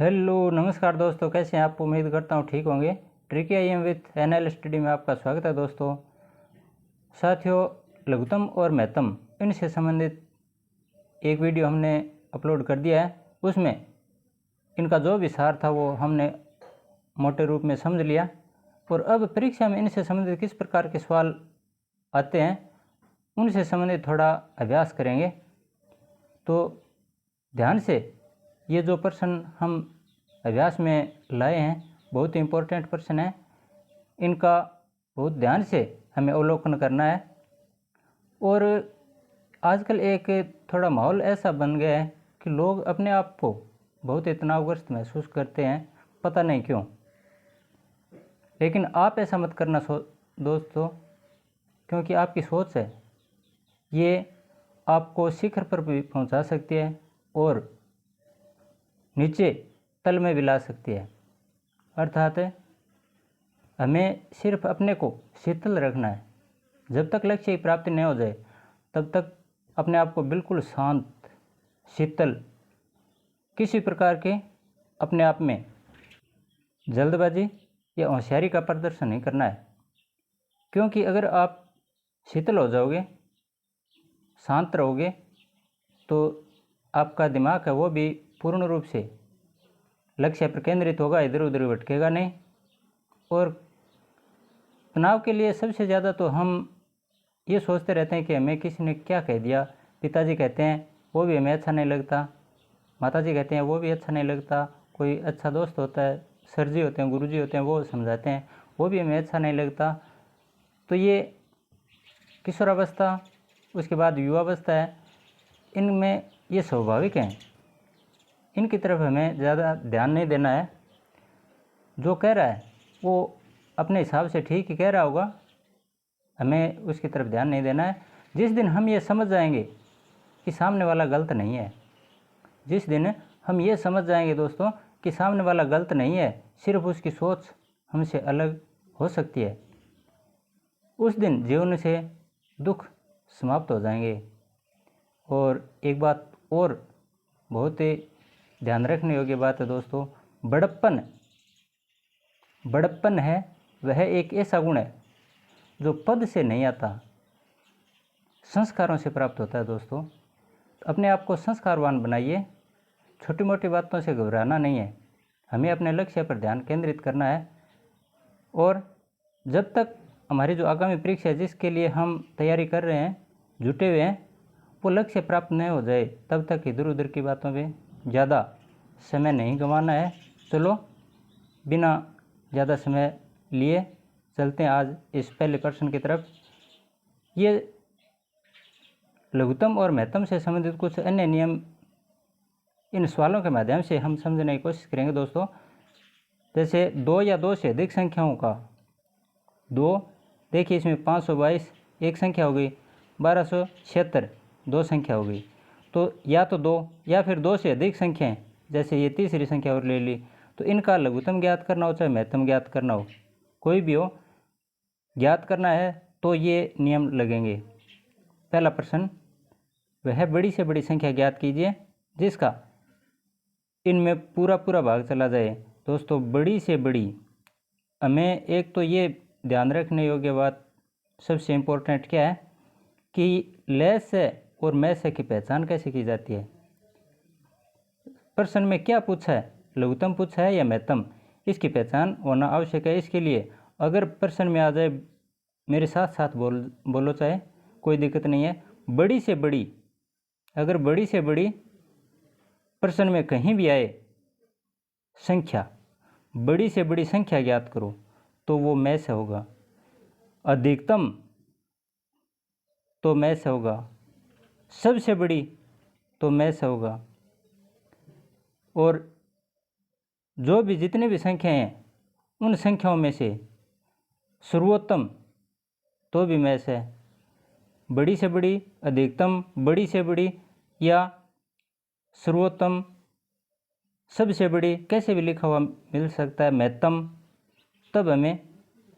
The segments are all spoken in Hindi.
हेलो नमस्कार दोस्तों, कैसे हैं आप? उम्मीद करता हूँ ठीक होंगे। Tricky I am with NL study में आपका स्वागत है दोस्तों। साथियों, लघुत्तम और महत्तम इनसे संबंधित एक वीडियो हमने अपलोड कर दिया है। उसमें इनका जो भी सार था वो हमने मोटे रूप में समझ लिया, और अब परीक्षा में इनसे संबंधित किस प्रकार के सवाल आते हैं उनसे संबंधित थोड़ा अभ्यास करेंगे। तो ध्यान से ये जो प्रश्न हम अभ्यास में लाए हैं बहुत ही इम्पोर्टेंट प्रश्न है, इनका बहुत ध्यान से हमें अवलोकन करना है। और आजकल एक थोड़ा माहौल ऐसा बन गया है कि लोग अपने आप को बहुत ही तनावग्रस्त महसूस करते हैं, पता नहीं क्यों। लेकिन आप ऐसा मत करना दोस्तों, क्योंकि आपकी सोच है ये आपको शिखर पर भी पहुंचा सकती है और नीचे तल में भी ला सकती है। अर्थात हमें सिर्फ अपने को शीतल रखना है। जब तक लक्ष्य की प्राप्ति नहीं हो जाए तब तक अपने आप को बिल्कुल शांत, शीतल, किसी प्रकार के अपने आप में जल्दबाजी या होशियारी का प्रदर्शन नहीं करना है। क्योंकि अगर आप शीतल हो जाओगे, शांत रहोगे, तो आपका दिमाग है वो भी पूर्ण रूप से लक्ष्य पर केंद्रित होगा, इधर उधर भटकेगा नहीं। और तनाव के लिए सबसे ज़्यादा तो हम ये सोचते रहते हैं कि हमें किसी ने क्या कह दिया। पिताजी कहते हैं वो भी हमें अच्छा नहीं लगता, माताजी कहते हैं वो भी अच्छा नहीं लगता, कोई अच्छा दोस्त होता है, सर जी होते हैं, गुरुजी होते हैं, वो समझाते हैं वो भी हमें अच्छा नहीं लगता। तो ये किशोरावस्था, उसके बाद युवावस्था है, इनमें ये स्वाभाविक हैं, इनकी तरफ हमें ज़्यादा ध्यान नहीं देना है। जो कह रहा है वो अपने हिसाब से ठीक ही कह रहा होगा, हमें उसकी तरफ ध्यान नहीं देना है। जिस दिन हम ये समझ जाएंगे कि सामने वाला गलत नहीं है, जिस दिन हम ये समझ जाएंगे दोस्तों कि सामने वाला गलत नहीं है, सिर्फ उसकी सोच हमसे अलग हो सकती है, उस दिन जीवन से दुख समाप्त हो जाएंगे। और एक बात और बहुत ही ध्यान रखने योग्य बात है दोस्तों, बड़प्पन है वह एक ऐसा गुण है जो पद से नहीं आता, संस्कारों से प्राप्त होता है दोस्तों। अपने आप को संस्कारवान बनाइए, छोटी मोटी बातों से घबराना नहीं है, हमें अपने लक्ष्य पर ध्यान केंद्रित करना है। और जब तक हमारी जो आगामी परीक्षा है जिसके लिए हम तैयारी कर रहे हैं, जुटे हुए हैं, वो लक्ष्य प्राप्त नहीं हो जाए तब तक इधर उधर की बातों पे ज़्यादा समय नहीं गंवाना है। चलो बिना ज़्यादा समय लिए चलते हैं आज इस पहले प्रश्न की तरफ। ये लघुत्तम और महत्तम से संबंधित कुछ अन्य नियम इन सवालों के माध्यम से हम समझने की कोशिश करेंगे दोस्तों। जैसे 2 या 2 से अधिक संख्याओं का 2, देखिए इसमें 522 एक संख्या हो गई, 1276 दो संख्या हो गई। तो या तो 2 या फिर 2 से अधिक संख्याएं, जैसे ये तीसरी संख्या और ले ली, तो इनका लघुत्तम ज्ञात करना हो चाहे महत्तम ज्ञात करना हो, कोई भी हो, ज्ञात करना है तो ये नियम लगेंगे। पहला प्रश्न, वह बड़ी से बड़ी संख्या ज्ञात कीजिए जिसका इनमें पूरा पूरा भाग चला जाए। दोस्तों बड़ी से बड़ी, हमें एक तो ये ध्यान रखने योग्य बात सबसे इम्पोर्टेंट क्या है कि लय से और मैं से की पहचान कैसे की जाती है। प्रश्न में क्या पूछा है, लघुत्तम पूछा है या महत्तम, इसकी पहचान होना आवश्यक है। इसके लिए अगर प्रश्न में आ जाए, मेरे साथ साथ बोलो चाहे, कोई दिक्कत नहीं है। बड़ी से बड़ी, अगर बड़ी से बड़ी प्रश्न में कहीं भी आए संख्या, बड़ी से बड़ी संख्या ज्ञात करो, तो वो मैं से होगा। अधिकतम तो मैं से होगा, सबसे बड़ी तो मैं से होगा, और जो भी जितनी भी संख्याएं हैं उन संख्याओं में से सर्वोत्तम तो भी मैं से। बड़ी से बड़ी, अधिकतम, बड़ी से बड़ी या सर्वोत्तम, सबसे बड़ी, कैसे भी लिखा हुआ मिल सकता है, महत्तम, तब हमें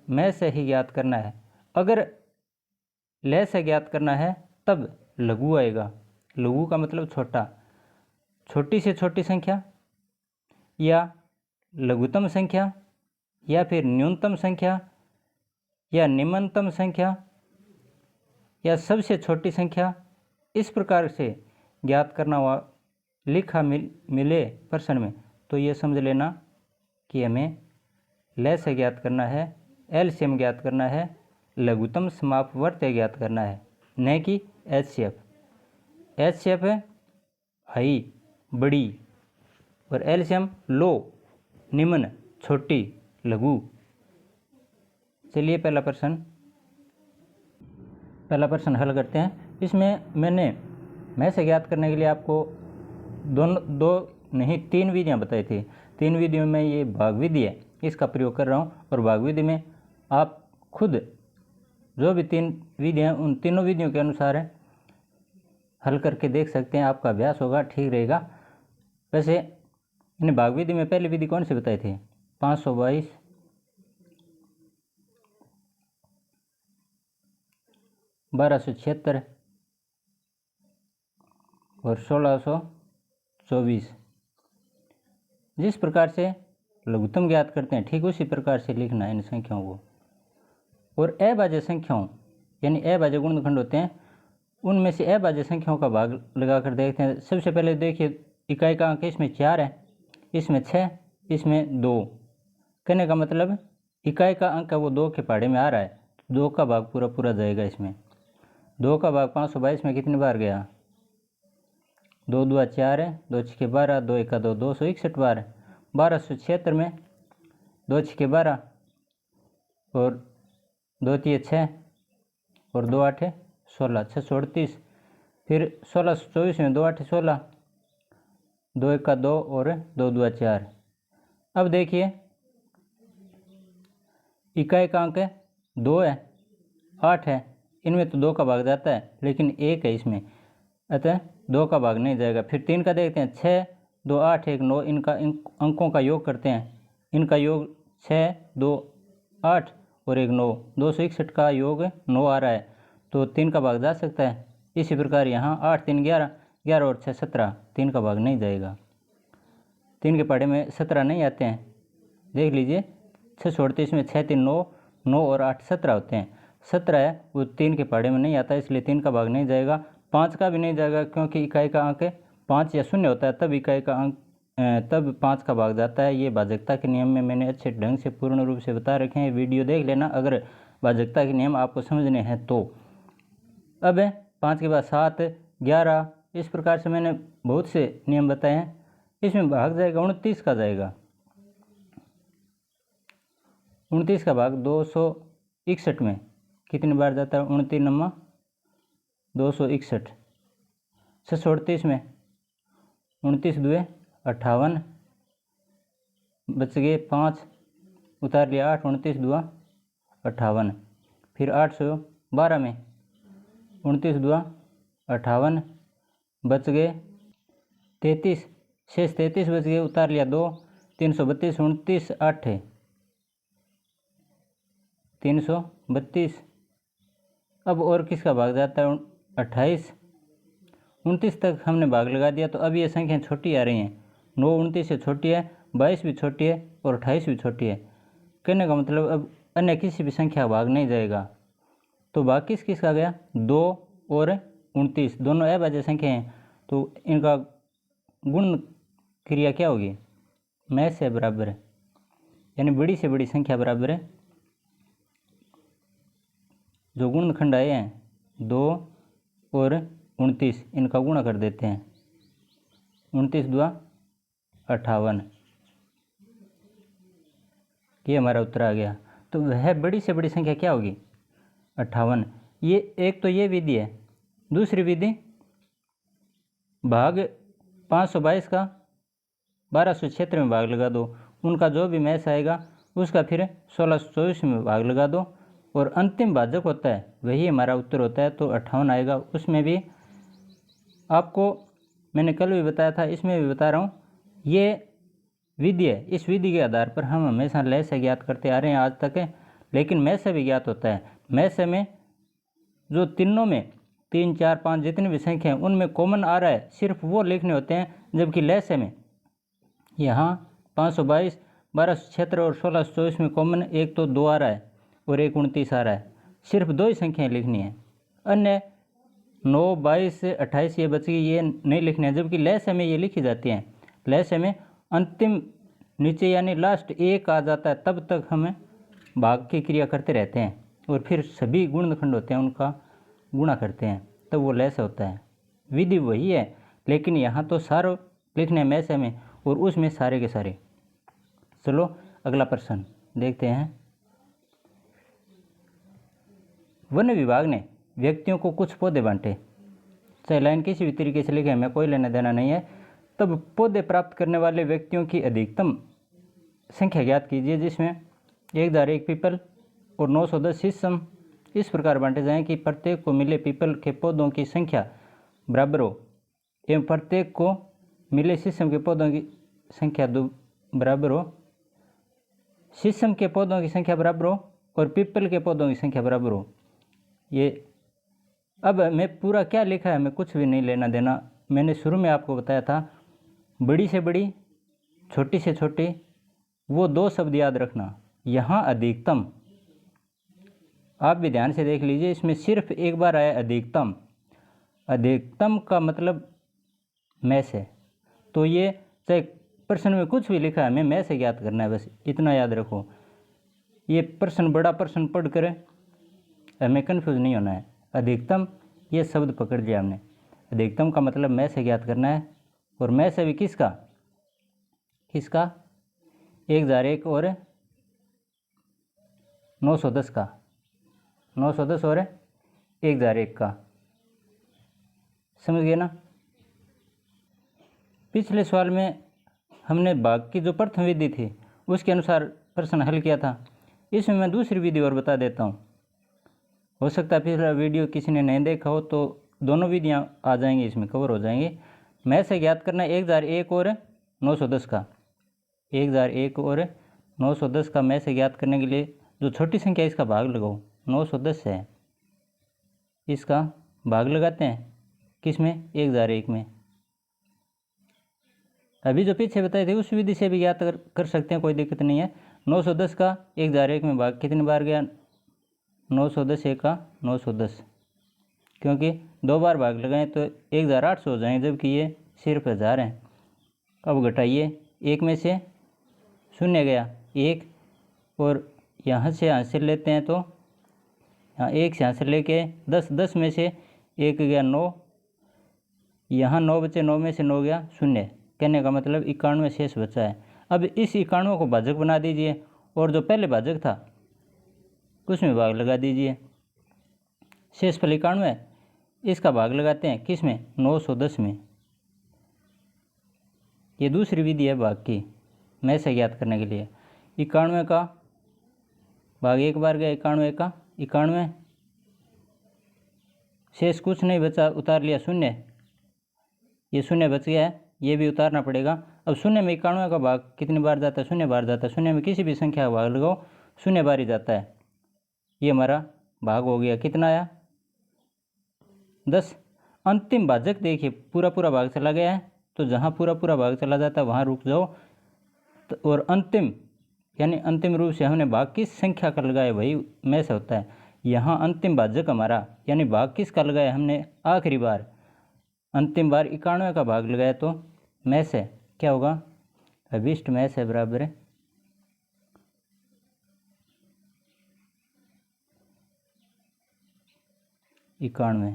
मैं से ही ज्ञात करना है। अगर लय से ज्ञात करना है तब लघु आएगा। लघु का मतलब छोटा, छोटी से छोटी संख्या या लघुत्तम संख्या या फिर न्यूनतम संख्या या निम्नतम संख्या या सबसे छोटी संख्या, इस प्रकार से ज्ञात करना हुआ लिखा मिले प्रश्न में तो ये समझ लेना कि हमें लय ज्ञात करना है, एलसीएम ज्ञात करना है, लघुत्तम समापवर्त्य ज्ञात करना है, न कि एचसीएफ। एचसीएफ है हाई बड़ी और एलसीएम लो निम्न छोटी लघु। चलिए पहला प्रश्न हल करते हैं। इसमें मैं से ज्ञात करने के लिए आपको दो नहीं 3 विधियां बताई थी। 3 विधियों में ये भाग विधि है, इसका प्रयोग कर रहा हूँ। और भाग विधि में आप खुद जो भी 3 विधियां उन तीनों विधियों के अनुसार है हल करके देख सकते हैं, आपका अभ्यास होगा, ठीक रहेगा। वैसे इन भाग विधि में पहली विधि कौन सी बताई थी? 522 1276 और 1624। जिस प्रकार से लघुत्तम ज्ञात करते हैं ठीक उसी प्रकार से लिखना है इन संख्याओं को। और अभाज्य संख्याओं यानी अभाज्य गुणनखंड होते हैं, उनमें से अभाज्य संख्याओं का भाग लगाकर देखते हैं। सबसे पहले देखिए इकाई का अंक इसमें 4 है, इसमें 6, इसमें 2। कहने का मतलब इकाई का अंक है वो 2 के पहाड़े में आ रहा है, 2 का भाग पूरा जाएगा इसमें। 2 का भाग 522 में कितनी बार गया? 2 दूआ 4 है, 2 छक्के 12, 2 एका 2, 261 बार है। 1276 में 2 छक्के 12 और 2 तिये 6 और 2 आठे 16, 638। फिर 1624 में 2 आठे 16, 2 एका 2 और 2 दूआ 4। अब देखिए इकाई का अंक 2 है, 8 है, इनमें तो 2 का भाग जाता है लेकिन 1 है इसमें, अतः 2 का भाग नहीं जाएगा। फिर 3 का देखते हैं, 6, 2, 8, 1, 9। इनका अंकों का योग करते हैं, इनका योग 6, 2, 8 और 1, 9। 261 का योग 9 आ रहा है तो 3 का भाग जा सकता है। इसी प्रकार यहाँ 8, 3, 11, 11 और 6, 17, 3 का भाग नहीं जाएगा। 3 के पहाड़े में 17 नहीं आते हैं, देख लीजिए। 638 में 6, 3, 9, 9 और 8, 17 होते हैं। 17 है वो 3 के पहाड़े में नहीं आता, इसलिए 3 का भाग नहीं जाएगा। 5 का भी नहीं जाएगा क्योंकि इकाई का अंक 5 या 0 होता है, तब इकाई का अंक तब 5 का भाग जाता है। ये भाजकता के नियम में मैंने अच्छे ढंग से पूर्ण रूप से बता रखे हैं, वीडियो देख लेना अगर भाजकता के नियम आपको समझने हैं तो। अब 5 के बाद 7, 11, इस प्रकार से मैंने बहुत से नियम बताए हैं। इसमें भाग जाएगा 29 का जाएगा। 29 का भाग 261 में कितनी बार जाता है? 29 नम्मा 261। 638 में 29 दुए 58, बच गए 5, उतार लिया 8, 29 दुआ 58। फिर 812 में 29 दुआ 58, बच गए 33, शेष 33 बच गए, उतार लिया 2, 332, 29 8 है 332। अब और किसका भाग जाता है? 28। 29 तक हमने भाग लगा दिया तो अब ये संख्या छोटी आ रही हैं। 9 29 से छोटी है, 22 भी छोटी है और 28 भी छोटी है। कहने का मतलब अब अन्य किसी भी संख्या का भाग नहीं जाएगा। तो भाग किसका गया? 2 और 29 दोनों अभाज्य संख्या हैं, तो इनका गुण क्रिया क्या होगी? में से बराबर है, यानी बड़ी से बड़ी संख्या बराबर है। जो गुणनखंड आए हैं 2 और 29, इनका गुणा कर देते हैं। 29 दुआ 58, ये हमारा उत्तर आ गया। तो वह बड़ी से बड़ी संख्या क्या होगी? 58। ये एक तो ये विधि है। दूसरी विधि भाग 522 का 1276 में भाग लगा दो, उनका जो भी मैच आएगा उसका फिर 1624 में भाग लगा दो और अंतिम भाजक होता है वही हमारा उत्तर होता है, तो 58 आएगा। उसमें भी आपको मैंने कल भी बताया था, इसमें भी बता रहा हूँ, ये विधि है। इस विधि के आधार पर हम हमेशा लय से ज्ञात करते आ रहे हैं आज तक है, लेकिन मैं से भी ज्ञात होता है। मैं से में जो तीनों में 3, 4, 5 जितनी भी संख्या हैं उनमें कॉमन आ रहा है, सिर्फ वो लिखने होते हैं। जबकि लय से में यहाँ 522, 1276 और 1624 में कॉमन एक तो 2 आ रहा है और एक 29 आ रहा है। सिर्फ 2 ही संख्याएँ लिखनी है, अन्य 9, 22, 28 ये बच गई, ये नहीं लिखनी है। जबकि लहसे में ये लिखी जाती हैं। लहसे में अंतिम नीचे यानी लास्ट एक आ जाता है तब तक हमें भाग की क्रिया करते रहते हैं और फिर सभी गुणनखंड होते हैं उनका गुणा करते हैं, तब वो लहसे होता है। विधि वही है, लेकिन यहाँ तो सारो लिखने हैं मैसे में और उसमें सारे के सारे। चलो अगला प्रश्न देखते हैं। वन विभाग ने व्यक्तियों को कुछ पौधे बांटे, चाहे लाइन किसी भी तरीके से लिखे, हमें कोई लेना देना नहीं है। तब पौधे प्राप्त करने वाले व्यक्तियों की अधिकतम संख्या ज्ञात कीजिए, जिसमें 1001 पीपल और 910 शीशम इस प्रकार बांटे जाएं कि प्रत्येक को मिले पीपल के पौधों की संख्या बराबर हो एवं प्रत्येक को मिले शीशम के पौधों की संख्या बराबर हो, शीशम के पौधों की संख्या बराबर हो और पीपल के पौधों की संख्या बराबर हो। ये अब मैं पूरा क्या लिखा है हमें कुछ भी नहीं लेना देना। मैंने शुरू में आपको बताया था, बड़ी से बड़ी छोटी से छोटी, वो 2 शब्द याद रखना। यहाँ अधिकतम आप भी ध्यान से देख लीजिए, इसमें सिर्फ एक बार आया अधिकतम। अधिकतम का मतलब मैस है, तो ये चाहे प्रश्न में कुछ भी लिखा है हमें मैस से ज्ञात करना है, बस इतना याद रखो। ये प्रश्न बड़ा प्रश्न पढ़ कर हमें कन्फ्यूज नहीं होना है। अधिकतम ये शब्द पकड़ लिया हमने, अधिकतम का मतलब मैस से ज्ञात करना है। और मैस अभी किसका 1001 और 910 का, 910 और 1001 का, समझ गए ना। पिछले सवाल में हमने भाग की जो प्रथम विधि थी उसके अनुसार प्रश्न हल किया था। इसमें मैं दूसरी विधि और बता देता हूँ। हो सकता है पिछला वीडियो किसी ने नहीं देखा हो तो दोनों विधियाँ आ जाएंगी, इसमें कवर हो जाएंगे। मैं से ज्ञात करना है 1001 और 910 का। 1001 और 910 का मैं से ज्ञात करने के लिए जो छोटी संख्या इसका भाग लगाओ, 910 है, इसका भाग लगाते हैं किस में, 1001 में। अभी जो पीछे बताई थी उस विधि से भी ज्ञात कर सकते हैं, कोई दिक्कत नहीं है। 910 का 1001 में भाग कितनी बार गया, 910 एक का 910, क्योंकि 2 बार भाग लगाएं तो 1800 हो जाएंगे, जबकि ये सिर्फ 1000 हैं। अब घटाइए, 1 में से 0 गया 1 और यहाँ से हासिल लेते हैं तो यहाँ 1 से हासिल लेके 10 में से 1 गया 9, यहाँ 9 बचे, 9 में से 9 गया 0, कहने का मतलब 91 शेष बचा है। अब इस 91 को भाजक बना दीजिए और जो पहले भाजक था उसमें भाग लगा दीजिए। शेषफल 91, इसका भाग लगाते हैं किस में, 910 में। ये दूसरी विधि है भाग की, मैं से ज्ञात करने के लिए। 91 का भाग एक बार गया, 91 का 91, शेष कुछ नहीं बचा, उतार लिया 0, ये 0 बच गया है, ये भी उतारना पड़ेगा। अब 0 में 91 का भाग कितनी बार जाता है, 0 बार जाता है। 0 में किसी भी संख्या का भाग लगाओ 0 बार ही जाता है। ये हमारा भाग हो गया, कितना आया 10। अंतिम भाजक देखिए पूरा भाग चला गया है, तो जहाँ पूरा भाग चला जाता है वहाँ रुक जाओ। और अंतिम यानी अंतिम रूप से हमने भाग किस संख्या का लगाया वही में से होता है। यहाँ अंतिम भाजक हमारा यानी भाग किसका लगाया हमने, आखिरी बार अंतिम बार 91 का भाग लगाया, तो में से क्या होगा, अभिष्ट में से बराबर है 91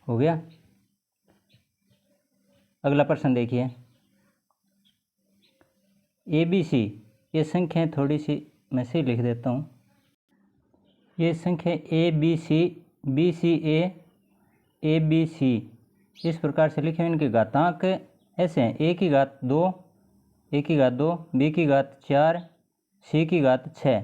हो गया। अगला प्रश्न देखिए, ABC, ये संख्याएं थोड़ी सी मैं से लिख देता हूँ। ये संख्या ABC, BCA, ABC इस प्रकार से लिखे, इनके घातांक ऐसे हैं, A की घात 2, A की घात 2, B की घात 4, C की घात 6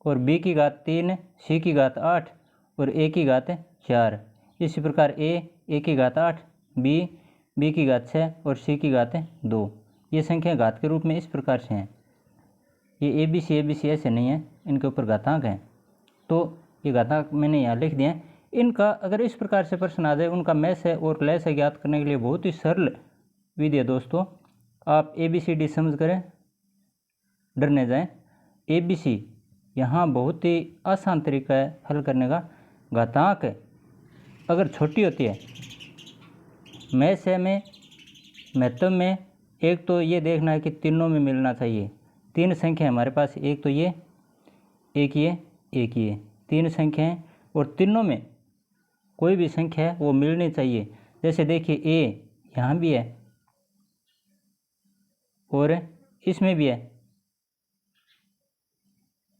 और B की घात 3, C की घात 8 और A की घात 4। इसी प्रकार A की घात 8, B की घात 6 और C की घात 2। ये संख्या घात के रूप में इस प्रकार से हैं। ये ABC ऐसे नहीं है, इनके ऊपर घातांक हैं, तो ये घातांक मैंने यहाँ लिख दिए हैं। इनका अगर इस प्रकार से प्रश्न आ जाए, उनका मैस है और लय से ज्ञात करने के लिए बहुत ही सरल विधि है दोस्तों। आप ABCD समझ कर डर न जाएं। ABC यहाँ बहुत ही आसान तरीका है हल करने का। घातांक अगर छोटी होती है, मैथ्स में, महत्तम में, एक तो ये देखना है कि तीनों में मिलना चाहिए। तीन संख्या है हमारे पास, एक तो ये, एक ये, एक ये, तीन संख्या हैं और तीनों में कोई भी संख्या है वो मिलनी चाहिए। जैसे देखिए A यहाँ भी है और इसमें भी है,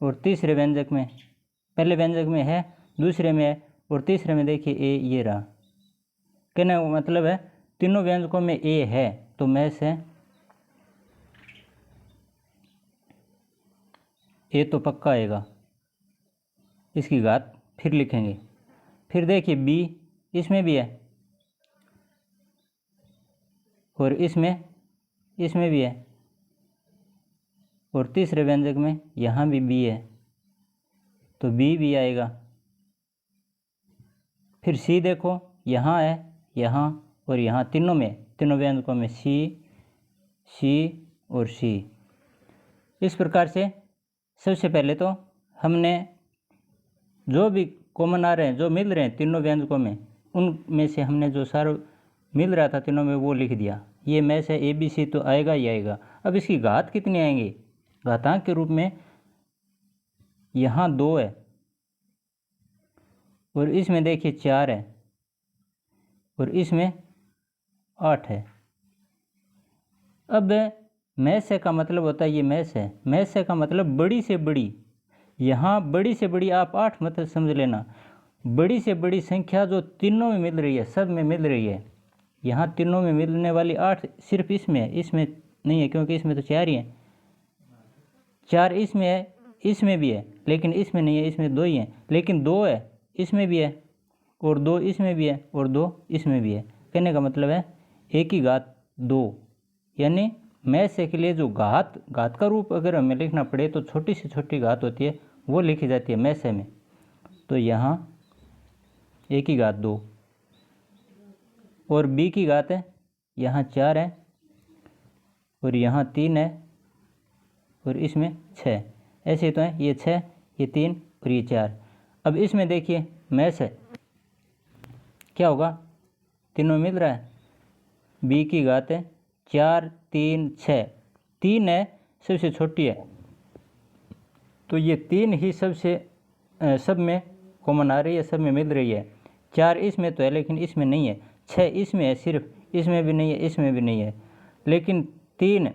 और तीसरे व्यंजक में, पहले व्यंजक में है, दूसरे में है और तीसरे में देखिए A ये रहा। कहने का मतलब है तीनों व्यंजकों में A है तो मैथ्स है A तो पक्का आएगा। इसकी घात फिर लिखेंगे। फिर देखिए B इसमें भी है और इसमें भी है और तीसरे व्यंजक में यहाँ भी B है तो B भी आएगा। फिर C देखो यहाँ है, यहाँ और यहाँ, तीनों में, तीनों व्यंजकों में C और C। इस प्रकार से सबसे पहले तो हमने जो भी कॉमन आ रहे हैं, जो मिल रहे हैं तीनों व्यंजकों में, उनमें से हमने जो सारा मिल रहा था तीनों में वो लिख दिया। ये मैथ्स है, ABC तो आएगा ही आएगा। अब इसकी घात कितनी आएंगी? घातांक के रूप में यहाँ 2 है और इसमें देखिए 4 है और इसमें 8 है। अब मैथ्स का मतलब होता है, ये मैथ्स है, मैथ्स का मतलब बड़ी से बड़ी। यहाँ बड़ी से बड़ी आप 8 मतलब समझ लेना। बड़ी से बड़ी संख्या जो तीनों में मिल रही है, सब में मिल रही है। यहाँ तीनों में मिलने वाली 8 सिर्फ इसमें है, इसमें नहीं है क्योंकि इसमें तो 4 ही हैं। 4 इसमें है, इसमें भी है, लेकिन इसमें नहीं है, इसमें 2 ही हैं। लेकिन 2 है इसमें भी है और 2 इसमें भी है और 2 इसमें भी है। कहने का मतलब है A की घात 2, यानी मैथ्स के लिए जो घात का रूप अगर हमें लिखना पड़े तो छोटी से छोटी घात होती है वो लिखी जाती है मैथ्स में। तो यहाँ A की घात 2 और B की घात है, यहाँ 4 है और यहाँ 3 है और इसमें 6। ऐसे तो है, ये 6, ये 3 और ये 4। अब इसमें देखिए मैथ्स है, क्या होगा? तीनों मिल रहा है। B की घात है 4, 3, 6। 3 है सबसे छोटी है तो ये 3 ही सब में कॉमन आ रही है, सब में मिल रही है। 4 इसमें तो है लेकिन इसमें नहीं है। 6 इसमें है, सिर्फ इसमें भी नहीं है, इसमें भी नहीं है, लेकिन 3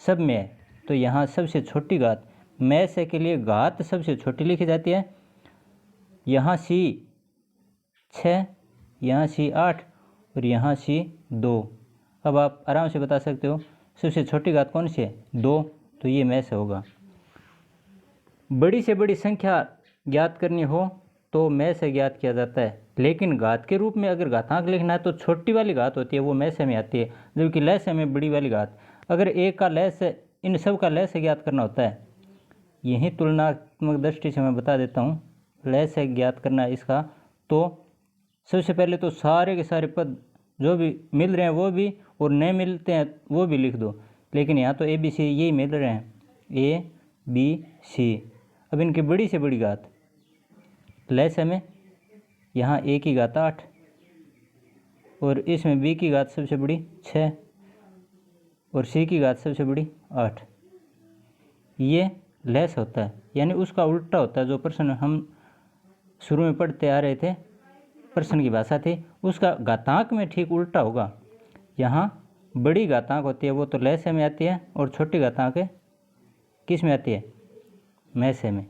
सब में है। तो यहाँ सबसे छोटी घात, मैथ्स के लिए घात सबसे छोटी लिखी जाती है। यहाँ C 6, यहाँ C 8 और यहाँ C 2। अब आप आराम से बता सकते हो सबसे छोटी घात कौन सी है? 2। तो ये मैथ्स होगा। बड़ी से बड़ी संख्या ज्ञात करनी हो तो मैथ्स से ज्ञात किया जाता है, लेकिन घात के रूप में अगर घातांक लिखना है तो छोटी वाली घात होती है, वो मैथ्स में आती है, जबकि लहस्य में बड़ी वाली घात। अगर एक का लहस्य, इन सब का लहस्य ज्ञात करना होता है। यही तुलनात्मक दृष्टि से मैं बता देता हूँ लहस्य ज्ञात करना इसका। तो सबसे पहले तो सारे के सारे पद जो भी मिल रहे हैं वो भी, और नहीं मिलते हैं वो भी लिख दो। लेकिन यहाँ तो ABC यही मिल रहे हैं, ABC। अब इनकी बड़ी से बड़ी घात लहस्य में यहाँ A की घात 8 और इसमें B की घात सबसे बड़ी 6 और C की घात सबसे बड़ी 8। ये लहस्य होता है, यानी उसका उल्टा होता है। जो प्रश्न हम शुरू में पढ़ते आ रहे थे, प्रश्न की भाषा थी, उसका घातांक में ठीक उल्टा होगा। यहाँ बड़ी घातांक होती है वो तो लहस्य में आती है और छोटी घातांक किस में आती है? मैथ्स में।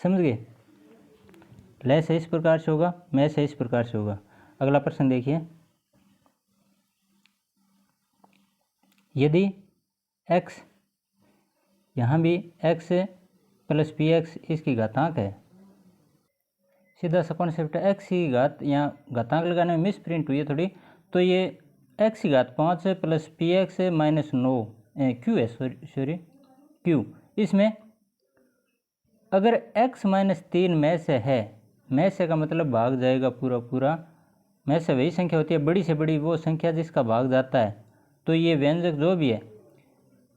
समझ गए? लहस्य इस प्रकार से होगा, मैथ्स इस प्रकार से होगा। अगला प्रश्न देखिए, यदि x, यहाँ भी x प्लस px इसकी घातांक है, सीधा सा कॉन्सेप्ट है। x की घात, यहाँ घातांक लगाने में मिस प्रिंट हुई है थोड़ी, तो ये x की घात 5 प्लस px माइनस 9 q है, सॉरी q। इसमें अगर x माइनस 3 में से है, में से का मतलब भाग जाएगा पूरा पूरा। में से वही संख्या होती है, बड़ी से बड़ी वो संख्या जिसका भाग जाता है। तो ये व्यंजक जो भी है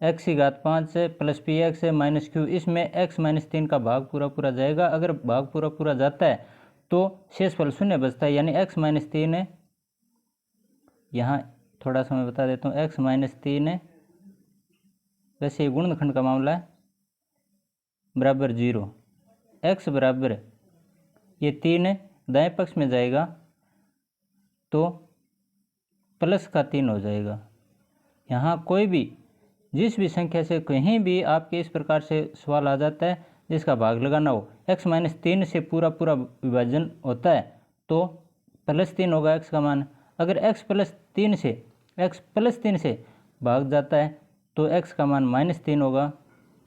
x की घात 5 plus P x minus Q, इसमें x माइनस 3 का भाग पूरा पूरा जाएगा। अगर भाग पूरा पूरा जाता है तो शेषफल शून्य बचता है, यानी x माइनस 3 है। यहाँ थोड़ा सा मैं बता देता हूँ, x माइनस 3 है, वैसे गुणनखंड का मामला है, बराबर 0। x बराबर ये 3 है, दाएं पक्ष में जाएगा तो प्लस का 3 हो जाएगा। यहाँ कोई भी जिस भी संख्या से कहीं भी आपके इस प्रकार से सवाल आ जाता है जिसका भाग लगाना हो, x माइनस 3 से पूरा पूरा विभाजन होता है तो प्लस 3 होगा x का मान। अगर x प्लस 3 से भाग जाता है तो x का मान माइनस 3 होगा।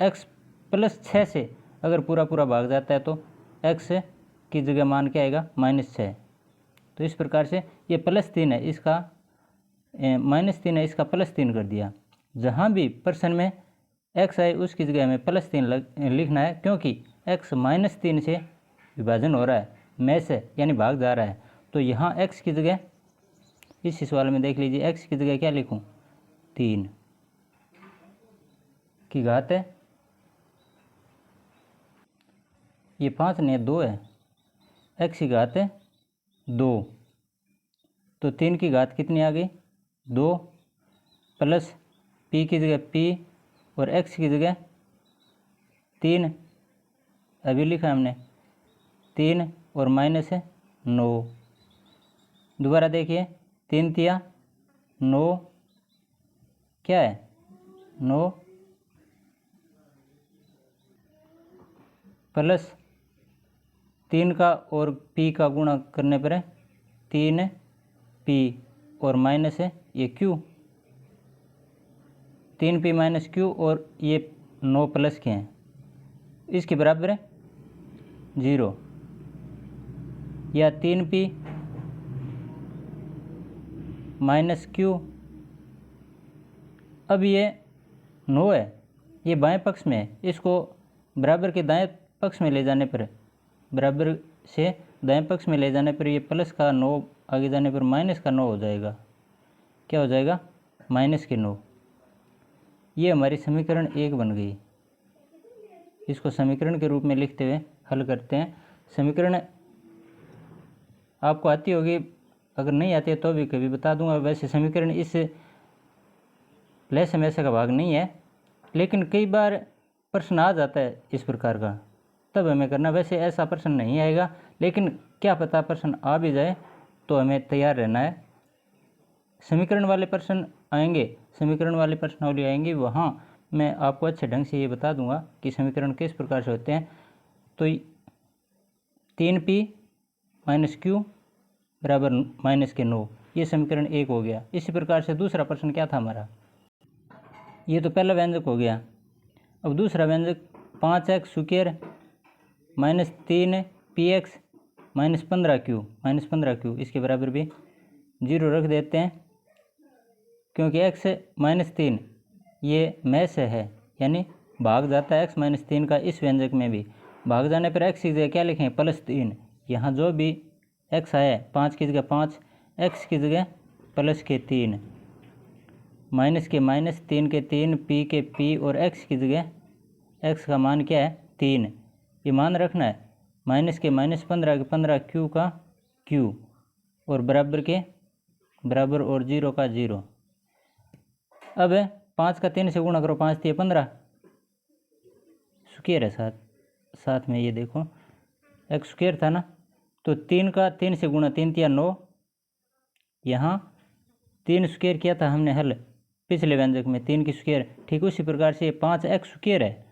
x प्लस 6 से अगर पूरा पूरा भाग जाता है तो x की जगह मान क्या आएगा, माइनस 6। तो इस प्रकार से ये प्लस 3 है, इसका माइनस 3 है, इसका प्लस 3 कर दिया। जहाँ भी प्रश्न में x आए उसकी जगह हमें प्लस 3 लिखना है, क्योंकि x माइनस 3 से विभाजन हो रहा है, में से यानी भाग जा रहा है। तो यहाँ x की जगह, इस सवाल में देख लीजिए, x की जगह क्या लिखूँ, 3 की घात है, ये 5 नहीं 2 है, x की घात है 2, तो 3 की घात कितनी आ गई, 2 प्लस p की जगह p और x की जगह 3 अभी लिखा हमने 3 और माइनस है 9। दोबारा देखिए, 3 तिया 9, क्या है 9 प्लस 3 का और p का गुणा करने पर है 3p और माइनस है ये q, 3p माइनस q और ये 9 प्लस के हैं, इसके बराबर है 0, या 3p माइनस q। अब ये 9 है, ये बाएं पक्ष में है, इसको बराबर के दाएं पक्ष में ले जाने पर, बराबर से दाएं पक्ष में ले जाने पर ये प्लस का 9 आगे जाने पर माइनस का 9 हो जाएगा। क्या हो जाएगा, माइनस के 9। ये हमारी समीकरण 1 बन गई। इसको समीकरण के रूप में लिखते हुए हल करते हैं। समीकरण आपको आती होगी, अगर नहीं आती है तो भी कभी बता दूंगा। वैसे समीकरण इस लेस हमेशा का भाग नहीं है, लेकिन कई बार प्रश्न आ जाता है इस प्रकार का, तब हमें करना। वैसे ऐसा प्रश्न नहीं आएगा, लेकिन क्या पता प्रश्न आ भी जाए तो हमें तैयार रहना है। समीकरण वाले प्रश्न आएंगे, समीकरण वाले प्रश्नावली आएंगी, वहाँ मैं आपको अच्छे ढंग से ये बता दूंगा कि समीकरण किस प्रकार से होते हैं। तो 3p माइनस q बराबर माइनस के 9, ये समीकरण 1 हो गया। इसी प्रकार से दूसरा प्रश्न क्या था हमारा, ये तो पहला व्यंजक हो गया। अब दूसरा व्यंजक 5x square minus 3px minus 15q इसके बराबर भी 0 रख देते हैं, क्योंकि x माइनस 3 ये में से है, यानी भाग जाता है x माइनस 3 का इस व्यंजक में भी। भाग जाने पर x की जगह क्या लिखें, प्लस 3। यहाँ जो भी x आया, 5 की जगह 5, x की जगह प्लस के 3, माइनस के माइनस, 3 के 3, p के p और x की जगह x का मान क्या है, 3। ये मान रखना है, माइनस के माइनस, 15 के 15, q का q और बराबर के बराबर और 0 का 0। अब 5 का 3 से गुणा करो, 5 3 15 स्क्वायर है साथ में, ये देखो x स्क्वायर था ना, तो 3 का 3 से गुणा, 3 3 9, यहाँ 3 स्क्वायर किया था हमने हल पिछले व्यंजक में, 3 की स्क्वायर। ठीक उसी प्रकार से 5x स्क्वायर है,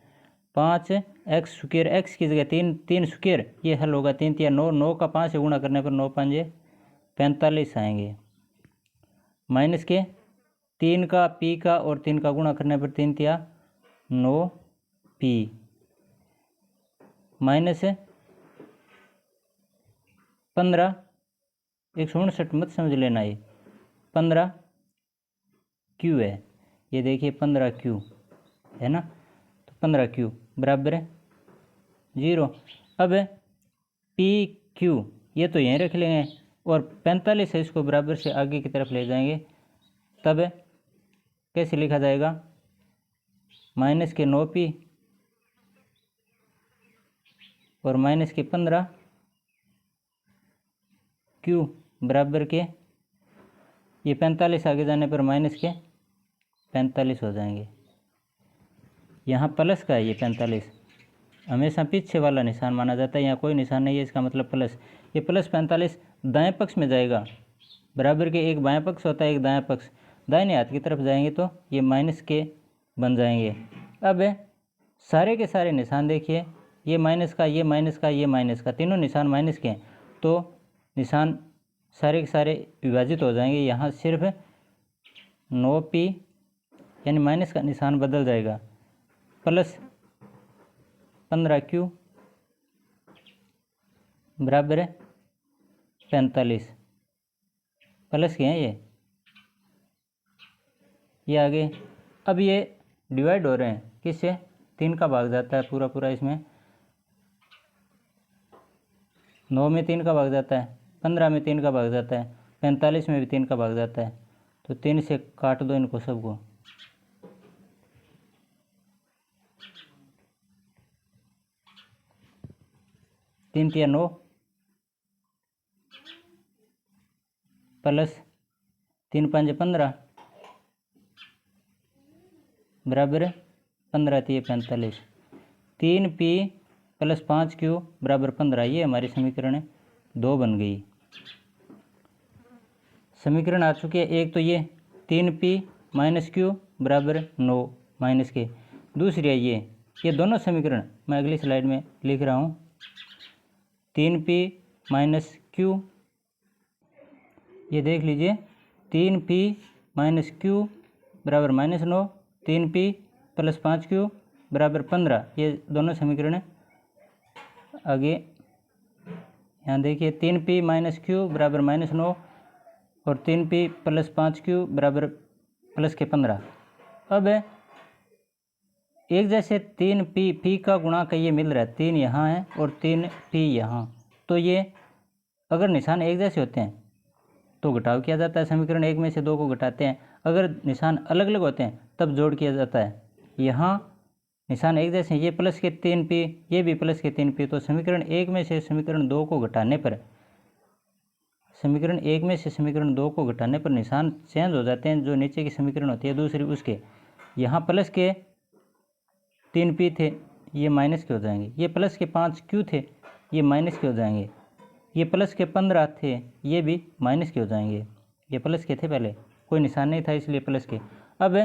5x स्क्वायर, x की जगह 3 स्क्वायर, ये हल होगा 3 3 9, 9 का 5 से गुणा करने पर 9 5 45 आएंगे। माइनस के 3 का p का और 3 का गुणा करने पर 3 3 9p, माइनस 15, 159 मत समझ लेना, ये 15q है, ये देखिए 15q है ना, तो 15q बराबर है 0। अब pq ये तो यहीं रख लेंगे और 45 है, इसको बराबर से आगे की तरफ ले जाएंगे, तब कैसे लिखा जाएगा, माइनस के 9p और माइनस के 15q बराबर के, ये 45 आगे जाने पर माइनस के 45 हो जाएंगे। यहाँ प्लस का है, ये 45 हमेशा पीछे वाला निशान माना जाता है, यहाँ कोई निशान नहीं है, इसका मतलब प्लस। ये प्लस 45 दाएं पक्ष में जाएगा, बराबर के एक बाएं पक्ष होता है एक दाएं पक्ष, दाहिने हाथ की तरफ जाएंगे तो ये माइनस के बन जाएंगे। अब सारे के सारे निशान देखिए, ये माइनस का, ये माइनस का, ये माइनस का, तीनों निशान माइनस के हैं, तो निशान सारे के सारे विभाजित हो जाएंगे। यहाँ सिर्फ 9p यानी माइनस का निशान बदल जाएगा, प्लस 15q बराबर है 45, प्लस के हैं ये आगे। अब ये डिवाइड हो रहे हैं किससे, 3 का भाग जाता है पूरा पूरा, इसमें 9 में 3 का भाग जाता है, 15 में 3 का भाग जाता है, 45 में भी 3 का भाग जाता है, तो 3 से काट दो इनको सबको, तीन तिया 9 प्लस 3 5 15 बराबर 15 तिये 45, 3p प्लस 5q बराबर 15, ये हमारी समीकरण 2 बन गई। समीकरण आ चुकी है एक, तो ये 3p माइनस q बराबर 9 माइनस के। दूसरी है ये दोनों समीकरण मैं अगली स्लाइड में लिख रहा हूँ, 3p माइनस q, ये देख लीजिए 3p माइनस q बराबर माइनस 9, 3p प्लस 5q बराबर 15, ये दोनों समीकरण आगे यहाँ देखिए 3p माइनस q बराबर माइनस 9 और 3p प्लस 5q बराबर प्लस के 15। अब एक जैसे 3p p का गुणा का ये मिल रहा है, 3 यहाँ है और 3p यहाँ, तो ये अगर निशान एक जैसे होते हैं तो घटाव किया जाता है, समीकरण एक में से 2 को घटाते हैं, अगर निशान अलग अलग होते हैं तब जोड़ किया जाता है। यहाँ निशान एक जैसे, ये प्लस के 3p ये भी प्लस के 3p, तो समीकरण एक में से समीकरण 2 को घटाने पर, समीकरण एक में से समीकरण 2 को घटाने पर निशान चेंज हो जाते हैं, जो नीचे की समीकरण होती है दूसरी उसके, यहाँ प्लस के 3p थे ये माइनस के हो जाएंगे, ये प्लस के 5q थे ये माइनस के हो जाएंगे, ये प्लस के 15 थे ये भी माइनस के हो जाएंगे, ये प्लस के थे पहले कोई निशान नहीं था इसलिए प्लस के। अब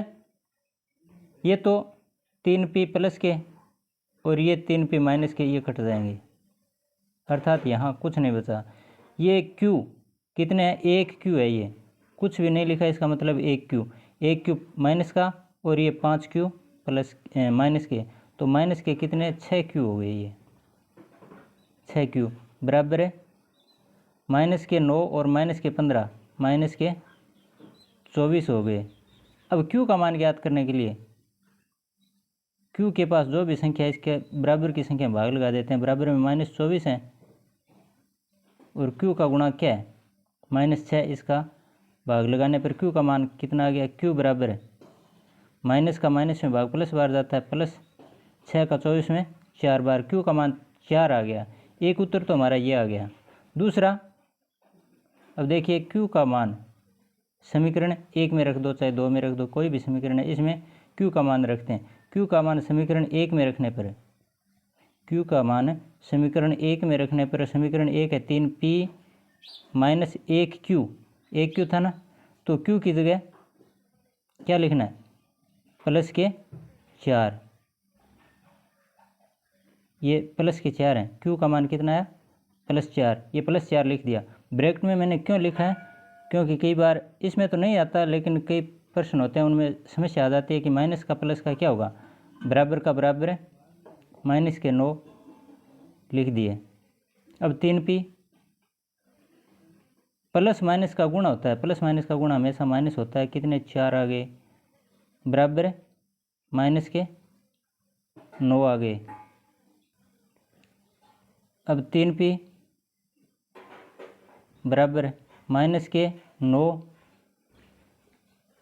ये तो 3p प्लस के और ये 3p माइनस के, ये कट जाएंगे, अर्थात यहाँ कुछ नहीं बचा। ये q कितने हैं, 1q है, ये कुछ भी नहीं लिखा, इसका मतलब 1q माइनस का और ये 5q प्लस माइनस के, तो माइनस के कितने 6q हो गए, ये 6q बराबर है माइनस के 9 और माइनस के 15 माइनस के 24 हो गए। अब q का मान ज्ञात करने के लिए q के पास जो भी संख्या है इसके बराबर की संख्या भाग लगा देते हैं, बराबर में -24 है और q का गुणा क्या है -6, इसका भाग लगाने पर q का मान कितना आ गया, q बराबर है माइनस का माइनस में भाग प्लस बार जाता है, प्लस 6 का 24 में 4 बार, q का मान 4 आ गया। एक उत्तर तो हमारा ये आ गया। दूसरा, अब देखिए q का मान समीकरण एक में रख दो चाहे 2 में रख दो, कोई भी समीकरण है इसमें q का मान रखते हैं। q का मान समीकरण एक में रखने पर, q का मान समीकरण एक में रखने पर, समीकरण एक है 3p माइनस 1q था ना, तो q की जगह क्या लिखना है, प्लस के 4, ये प्लस के 4 हैं, q का मान कितना है +4, ये +4 लिख दिया। ब्रैकेट में मैंने क्यों लिखा है, क्योंकि कई बार इसमें तो नहीं आता लेकिन कई प्रश्न होते हैं उनमें समस्या आ जाती है कि माइनस का प्लस का क्या होगा, बराबर का बराबर है माइनस के 9 लिख दिए। अब 3p प्लस माइनस का गुणा होता है, प्लस माइनस का गुणा हमेशा माइनस होता है, कितने 4 आ गए बराबर है माइनस के 9 आ गए। अब 3p बराबर माइनस के 9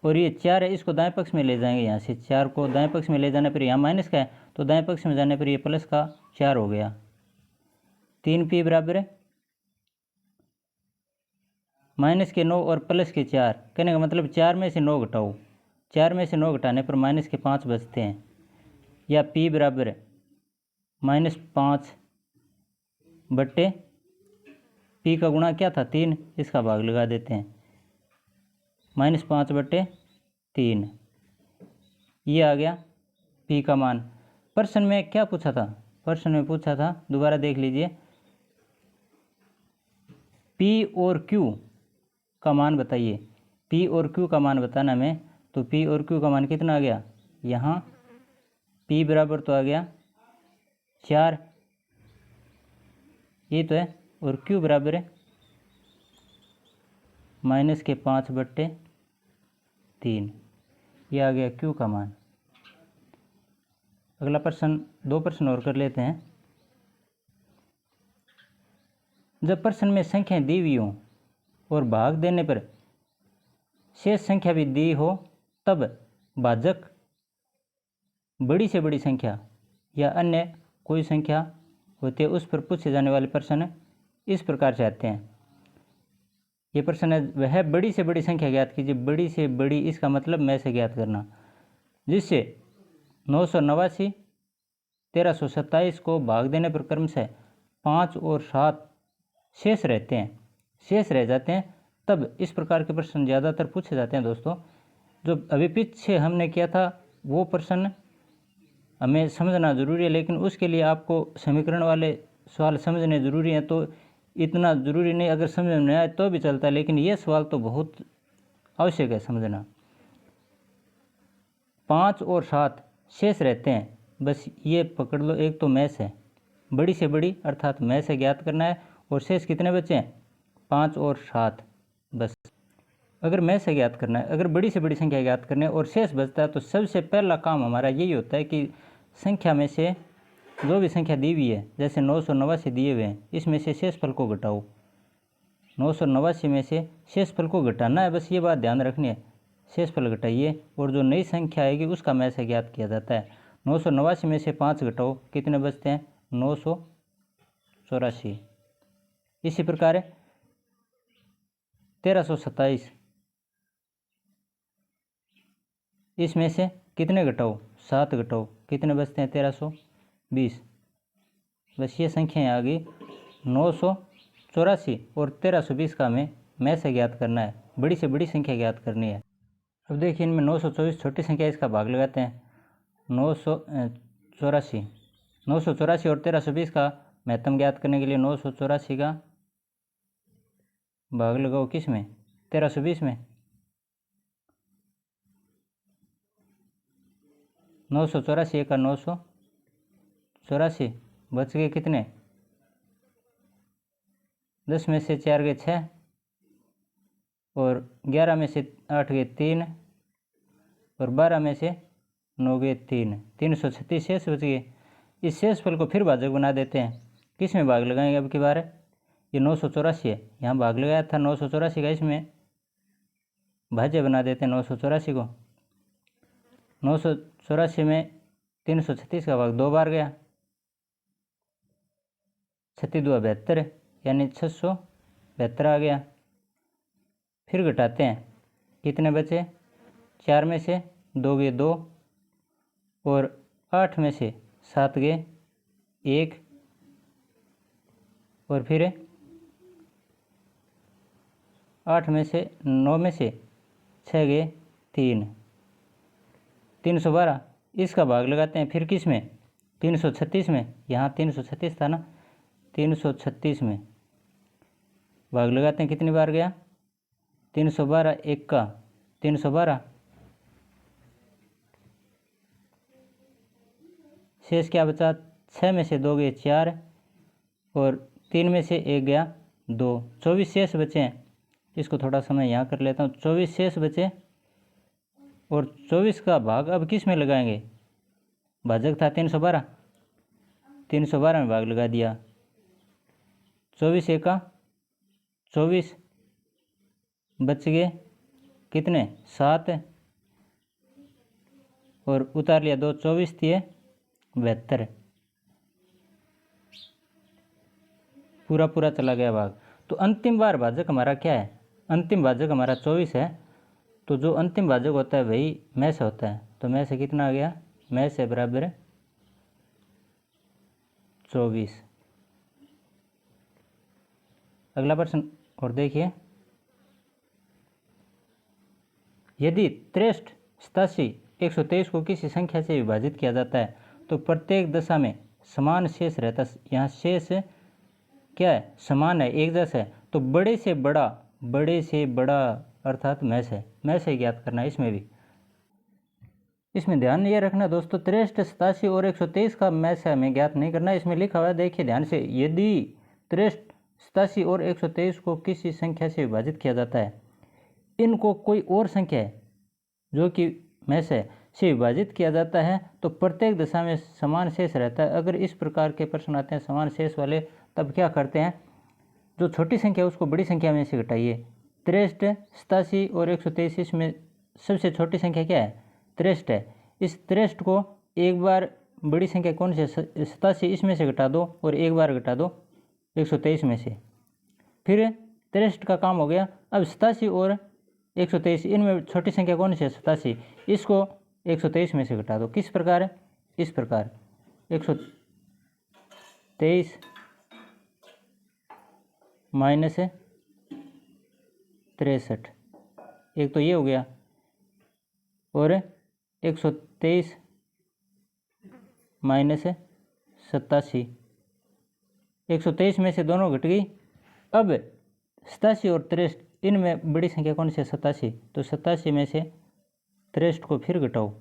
और ये 4 है, इसको दाएं पक्ष में ले जाएंगे। यहाँ से 4 को दाएं पक्ष में ले जाने पर यहाँ माइनस का है, तो दाएं पक्ष में जाने पर ये प्लस का 4 हो गया। 3p बराबर है माइनस के 9 और प्लस के 4। कहने का मतलब 4 में से 9 घटाओ, 4 में से 9 घटाने पर माइनस के 5 बचते हैं। या p बराबर है -5 बट्टे p का गुणा क्या था 3, इसका भाग लगा देते हैं। -5 बट्टे 3, ये आ गया p का मान। प्रश्न में क्या पूछा था? प्रश्न में पूछा था, दोबारा देख लीजिए, p और q का मान बताइए। p और q का मान बताना में, तो p और q का मान कितना आ गया? यहाँ p बराबर तो आ गया 4, ये तो है, और q बराबर है -5 बट्टे 3, ये आ गया q का मान। अगला प्रश्न, 2 प्रश्न और कर लेते हैं। जब प्रश्न में संख्याएं दी हुई हों और भाग देने पर शेष संख्या भी दी हो, तब भाजक बड़ी से बड़ी संख्या या अन्य कोई संख्या होती है, उस पर पूछे जाने वाले प्रश्न इस प्रकार से आते हैं। ये प्रश्न है, वह बड़ी से बड़ी संख्या ज्ञात कीजिए। बड़ी से बड़ी, इसका मतलब में से ज्ञात करना, जिससे 989, 1327 को भाग देने पर क्रमशः 5 और 7 शेष रहते हैं, शेष रह जाते हैं, तब इस प्रकार के प्रश्न ज़्यादातर पूछे जाते हैं। दोस्तों, जो अभी पीछे हमने किया था वो प्रश्न हमें समझना ज़रूरी है, लेकिन उसके लिए आपको समीकरण वाले सवाल समझने ज़रूरी हैं। तो इतना ज़रूरी नहीं, अगर समझ में नहीं आए तो भी चलता है, लेकिन ये सवाल तो बहुत आवश्यक है समझना। 5 और 7 शेष रहते हैं, बस ये पकड़ लो। एक तो में से बड़ी से बड़ी अर्थात में से ज्ञात करना है, और शेष कितने बचे हैं? 5 और 7 बस। अगर में से ज्ञात करना है, अगर बड़ी से बड़ी संख्या ज्ञात करनी है और शेष बचता है, तो सबसे पहला काम हमारा यही होता है कि संख्या में से जो भी संख्या दी हुई है, जैसे 989 दिए हुए हैं, इसमें से शेषफल को घटाओ। 989 में से शेषफल को घटाना है, बस ये बात ध्यान रखनी है। शेषफल घटाइए और जो नई संख्या आएगी उसका में से ज्ञात किया जाता है। 989 में से 5 घटाओ, कितने बचते हैं? 984। इसी प्रकार 1327, इसमें से कितने घटाओ? 7 घटाओ, कितने बचते हैं? 1320। बस ये संख्याएँ आ गई। 984 और 1320 का हमें में से ज्ञात करना है, बड़ी से बड़ी संख्या ज्ञात करनी है। अब देखिए, इनमें 924 छोटी संख्या, इसका भाग लगाते हैं। 984 और 1320 का महत्तम ज्ञात करने के लिए 984 का भाग लगाओ किस में? 1320 में। 984 का 984 बच गए कितने? 10 में से 4 गए 6, और 11 में से 8 गए 3, और 12 में से 9 गए 3, 336 शेष बच गए। इस शेषफल को फिर भाजक बना देते हैं। किस में भाग लगाएंगे अब की बार? ये 984 है, यहाँ भाग लगाया था 984 का, इसमें भाज्य बना देते हैं 984 को। 984 में 336 का भाग 2 बार गया, 36 2 72, यानी 672 आ गया। फिर घटाते हैं, कितने बचे? 4 में से 2 गए 2, और 8 में से 7 गए 1, और फिर 8 में से 9 में से 6 गए 3, 312। इसका भाग लगाते हैं फिर किस में? 336 में। यहाँ 336 था ना, 336 में भाग लगाते हैं, कितनी बार गया? 312, 1 का 312, शेष क्या बचा? 6 में से 2 गए 4, और 3 में से 1 गया 2, 24 शेष बचे हैं। इसको थोड़ा समय यहाँ कर लेता हूँ। 24 शेष बचे, और 24 का भाग अब किस में लगाएंगे? भाजक था 312, 312 में भाग लगा दिया। 24 1 का 24, बच गए कितने? 7, और उतार लिया 2, 24 दिए 72, पूरा पूरा चला गया भाग। तो अंतिम बार भाजक हमारा क्या है? अंतिम भाजक हमारा 24 है। तो जो अंतिम भाजक होता है वही में से होता है। तो में से कितना आ गया? में से बराबर 24। अगला प्रश्न और देखिए, यदि 63, 87, 123 को किसी संख्या से विभाजित किया जाता है तो प्रत्येक दशा में समान शेष रहता है। यहाँ शेष क्या है? समान है, एक जैसा है। तो बड़े से बड़ा अर्थात में से ज्ञात करना है। इसमें ध्यान ये रखना दोस्तों, 63, 87 और 123 का में से हमें ज्ञात नहीं करना। इसमें लिखा हुआ है, देखिए ध्यान से, यदि 63, 87 और 123 को किसी संख्या से विभाजित किया जाता है, इनको कोई और संख्या है जो कि में से विभाजित किया जाता है तो प्रत्येक दशा में समान शेष रहता है। अगर इस प्रकार के प्रश्न आते हैं समान शेष वाले, तब क्या करते हैं? जो छोटी संख्या है उसको बड़ी संख्या में से घटाइए। 63, 87 और 123 में सबसे छोटी संख्या क्या है? 63 है। इस 63 को एक बार बड़ी संख्या कौन सी है? 87, इसमें से घटा दो और एक बार घटा दो 123 में से, फिर 63 का काम हो गया। अब 87 और 123, इनमें छोटी संख्या कौन सी है? 87, इसको 123 में से घटा दो। किस प्रकार? इस प्रकार 123 माइनस 63, एक तो ये हो गया, और 123 माइनस 87, 123 में से दोनों घट गई। अब 87 और 63, इनमें बड़ी संख्या कौन सी है? 87, तो 87 में से 63 को फिर घटाओ।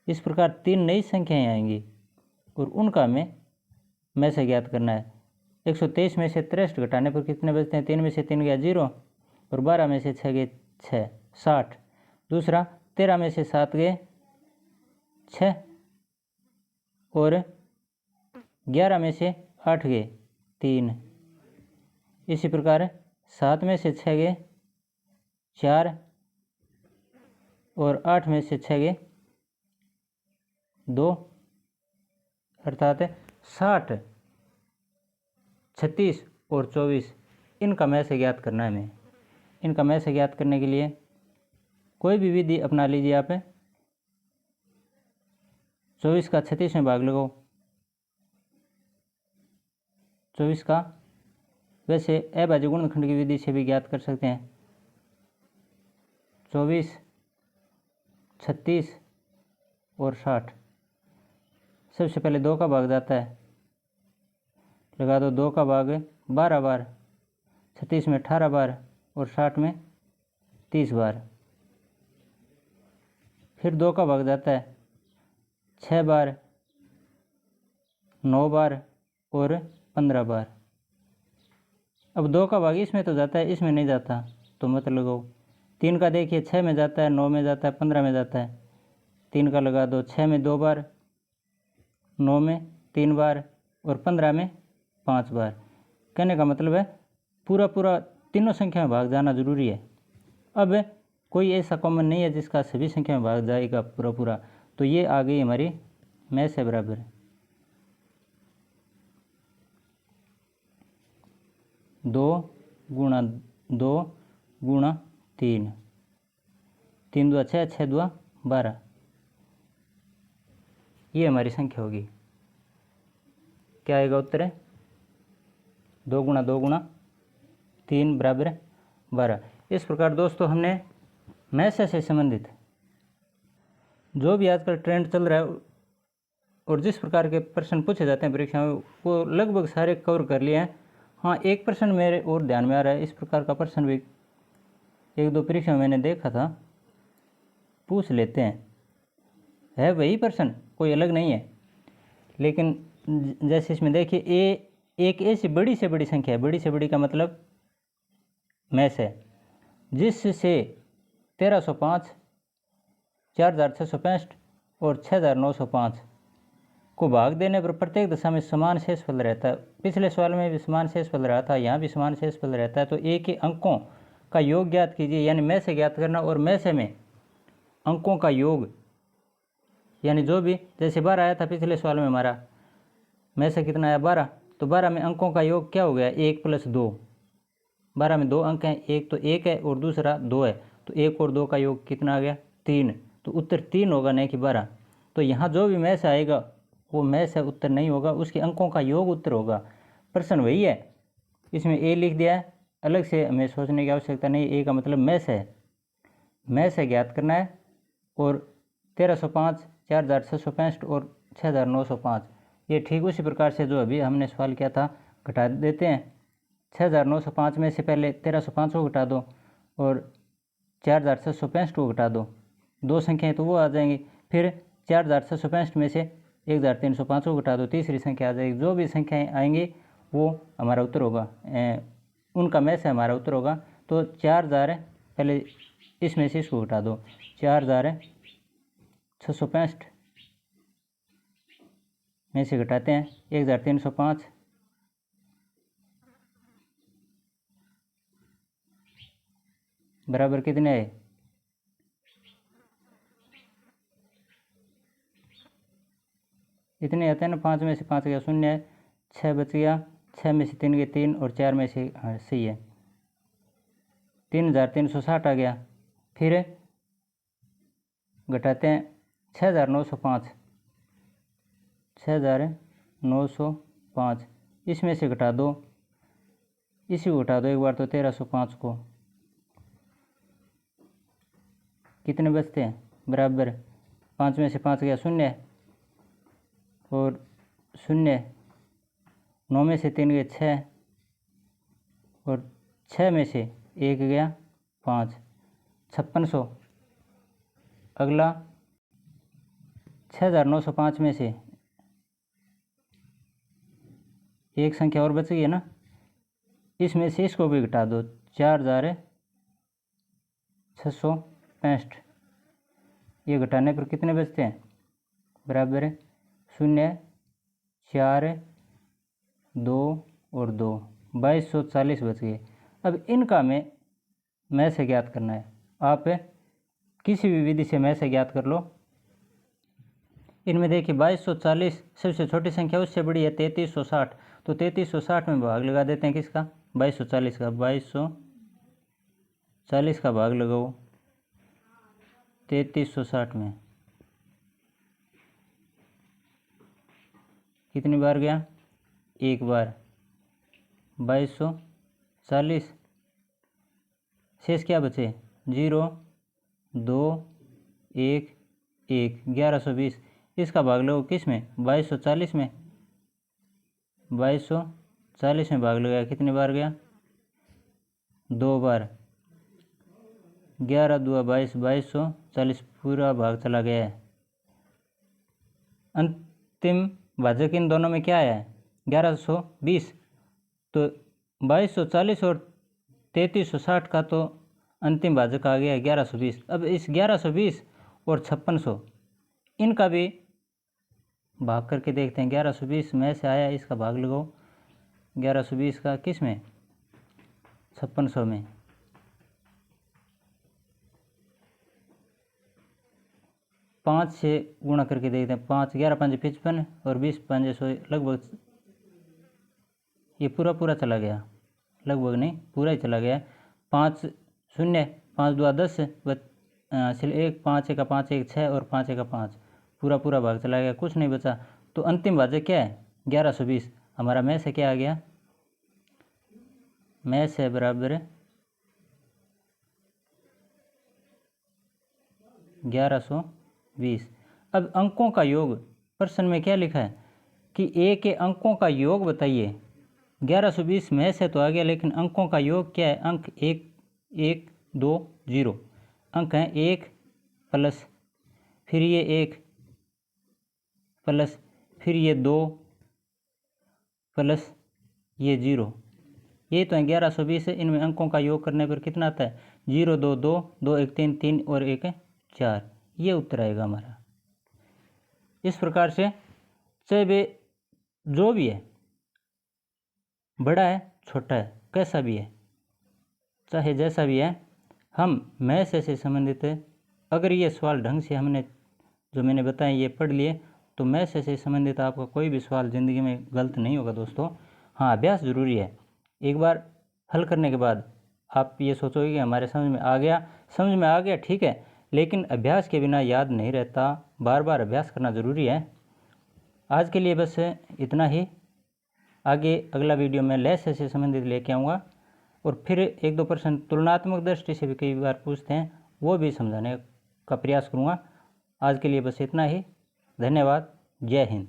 इस प्रकार 3 नई संख्याएं आएंगी और उनका हमें में से ज्ञात करना है। 123 में से 63 घटाने पर कितने बचते हैं? 3 में से 3 गया 0, और 12 में से 6 गए 6, 60। दूसरा 13 में से 7 गए 6, और 11 में से 8 गए 3। इसी प्रकार 7 में से 6 गए 4, और 8 में से 6 गए 2, अर्थात 60, 36 और 24, इनका में से ज्ञात करना है हमें। इनका में से ज्ञात करने के लिए कोई भी विधि अपना लीजिए आप। 24 का 36 में भाग लगाओ। 24 का वैसे अभाज्य गुणनखंड की विधि से भी ज्ञात कर सकते हैं। 24, 36 और 60, सबसे पहले 2 का भाग जाता है, लगा दो 2 का भाग 12 बार, 36 में 18 बार और 60 में 30 बार। फिर 2 का भाग जाता है 6 बार, 9 बार और 15 बार। अब 2 का भाग इसमें तो जाता है, इसमें नहीं जाता, तो मत लगाओ। 3 का देखिए 6 में जाता है, 9 में जाता है, 15 में जाता है। 3 का लगा दो, 6 में 2 बार, 9 में 3 बार और 15 में 5 बार। कहने का मतलब है पूरा तीनों संख्या में भाग जाना जरूरी है। अब कोई ऐसा कॉमन नहीं है जिसका सभी संख्या में भाग जाएगा पूरा, तो ये आ गई हमारी में से बराबर 2 गुणा 2 गुणा 3, 3 2 6, 6 2 12, ये हमारी संख्या होगी। क्या आएगा उत्तर? 2 गुणा 2 गुणा 3 बराबर 12। इस प्रकार दोस्तों हमने में से संबंधित जो भी आजकल ट्रेंड चल रहा है और जिस प्रकार के प्रश्न पूछे जाते हैं परीक्षा में, वो लगभग सारे कवर कर लिए हैं। हाँ, एक प्रश्न मेरे और ध्यान में आ रहा है, इस प्रकार का प्रश्न भी 1-2 परीक्षा में मैंने देखा था, पूछ लेते हैं। है वही प्रश्न, कोई अलग नहीं है, लेकिन जैसे इसमें देखिए एक ऐसी बड़ी से बड़ी संख्या है, बड़ी से बड़ी का मतलब में से, जिससे 1305, 4665 और 6905 को भाग देने पर प्रत्येक दशा में समान शेषफल रहता है। पिछले सवाल में भी समान शेषफल रहा था, यहाँ भी समान शेषफल रहता है। तो एक ही अंकों का योग ज्ञात कीजिए, यानी में से ज्ञात करना, और में से में अंकों का योग यानी जो भी, जैसे 12 आया था पिछले सवाल में हमारा, में से कितना आया 12, तो 12 में अंकों का योग क्या हो गया 1 + 2। 12 में 2 अंक हैं, एक तो 1 है और दूसरा 2 है, तो 1 और 2 का योग कितना आ गया 3। तो उत्तर 3 होगा, नहीं कि 12। तो यहाँ जो भी में से आएगा वो में से उत्तर नहीं होगा, उसके अंकों का योग उत्तर होगा। प्रश्न वही है, इसमें ए लिख दिया है, अलग से हमें सोचने की आवश्यकता नहीं। ए का मतलब में से है, में से ज्ञात करना है। और 1305, 4665 और 6905, ये ठीक उसी प्रकार से जो अभी हमने सवाल किया था घटा देते हैं। 6905 में से पहले 1305 को घटा दो और 4665 को घटा दो, दो संख्याएं तो वो आ जाएंगी। फिर 4665 में से 1305 को घटा दो, तीसरी संख्या आ जाएगी। जो भी संख्याएं आएंगी वो हमारा उत्तर होगा, उनका में से हमारा उत्तर होगा। तो 4000 पहले इसमें से इसको घटा दो, 4665 में से घटाते हैं 1305, बराबर कितने आए, इतने आते हैं ना। 5 में से 5 गया 0 है, 6 बच गया, 6 में से 3 गए 3 और 4 में से सही है 3360 आ गया। फिर घटाते हैं 6905, 6905 इसमें से घटा दो, इसी को घटा दो एक बार तो 1305 को, कितने बचते हैं बराबर, 5 में से 5 गया 0 और 0, 9 में से 3 गए 6 और 6 में से 1 गया 5, 5600। अगला 6905 में से एक संख्या और बच गई है ना, इसमें से इसको भी घटा दो, 4665। ये घटाने पर कितने बचते हैं बराबर 0, 4, 2 और 2, 2240 बच गए। अब इनका में से ज्ञात करना है। आप किसी भी विधि से में से ज्ञात कर लो। इनमें देखिए 2240 सबसे छोटी संख्या, उससे बड़ी है 3360, तो 3360 में भाग लगा देते हैं किसका 2240 का। 2240 का भाग लगाओ 3360 में, कितनी बार गया एक बार, 2240। शेष क्या बचे 0, 2, 1, 1, 1120। इसका भाग लो किस में 2240 में, 2240 में भाग लगाया, कितनी बार गया 2 बार, 11 2 22, 2240 पूरा भाग चला गया है। अंतिम भाजक इन दोनों में क्या आया है 1120, तो 2240 और 3360 का तो अंतिम भाजक आ गया 1120। अब इस 1120 और 5600 इनका भी भाग करके देखते हैं। 1120 में से आया, इसका भाग लगाओ 1120 का किस में 5600 में, पाँच से गुणा करके देखते हैं। 5 11 5 55 और 20 5 100, लगभग ये पूरा चला गया, लगभग नहीं पूरा ही चला गया। 5 0 5 2 10 1 5 1 5 1 6 और 5 1 5, पूरा भाग चला गया, कुछ नहीं बचा। तो अंतिम भाजक क्या है 1120। हमारा में से क्या आ गया, में से बराबर 1120। अब अंकों का योग, प्रश्न में क्या लिखा है कि ए के अंकों का योग बताइए। 1120 में से तो आ गया, लेकिन अंकों का योग क्या है, अंक 1 1 2 0 अंक हैं, 1 प्लस फिर ये 1 प्लस फिर ये 2 प्लस ये 0, ये तो है 1120 है। इनमें अंकों का योग करने पर कितना आता है 0 2 2 2 1 3 3 और 1 4, ये उत्तर आएगा हमारा। इस प्रकार से चाहे वे जो भी है, बड़ा है छोटा है कैसा भी है, चाहे जैसा भी है, हम में से संबंधित अगर ये सवाल ढंग से हमने जो मैंने बताया ये पढ़ लिए तो मैथ से संबंधित आपका कोई भी सवाल ज़िंदगी में गलत नहीं होगा दोस्तों। हाँ, अभ्यास ज़रूरी है। एक बार हल करने के बाद आप ये सोचोगे कि हमारे समझ में आ गया ठीक है, लेकिन अभ्यास के बिना याद नहीं रहता, बार बार अभ्यास करना ज़रूरी है। आज के लिए बस इतना ही। आगे अगला वीडियो में लेस से संबंधित लेके आऊँगा और फिर 1-2 प्रश्न तुलनात्मक दृष्टि से भी कई बार पूछते हैं, वो भी समझाने का प्रयास करूँगा। आज के लिए बस इतना ही। धन्यवाद। जय हिंद।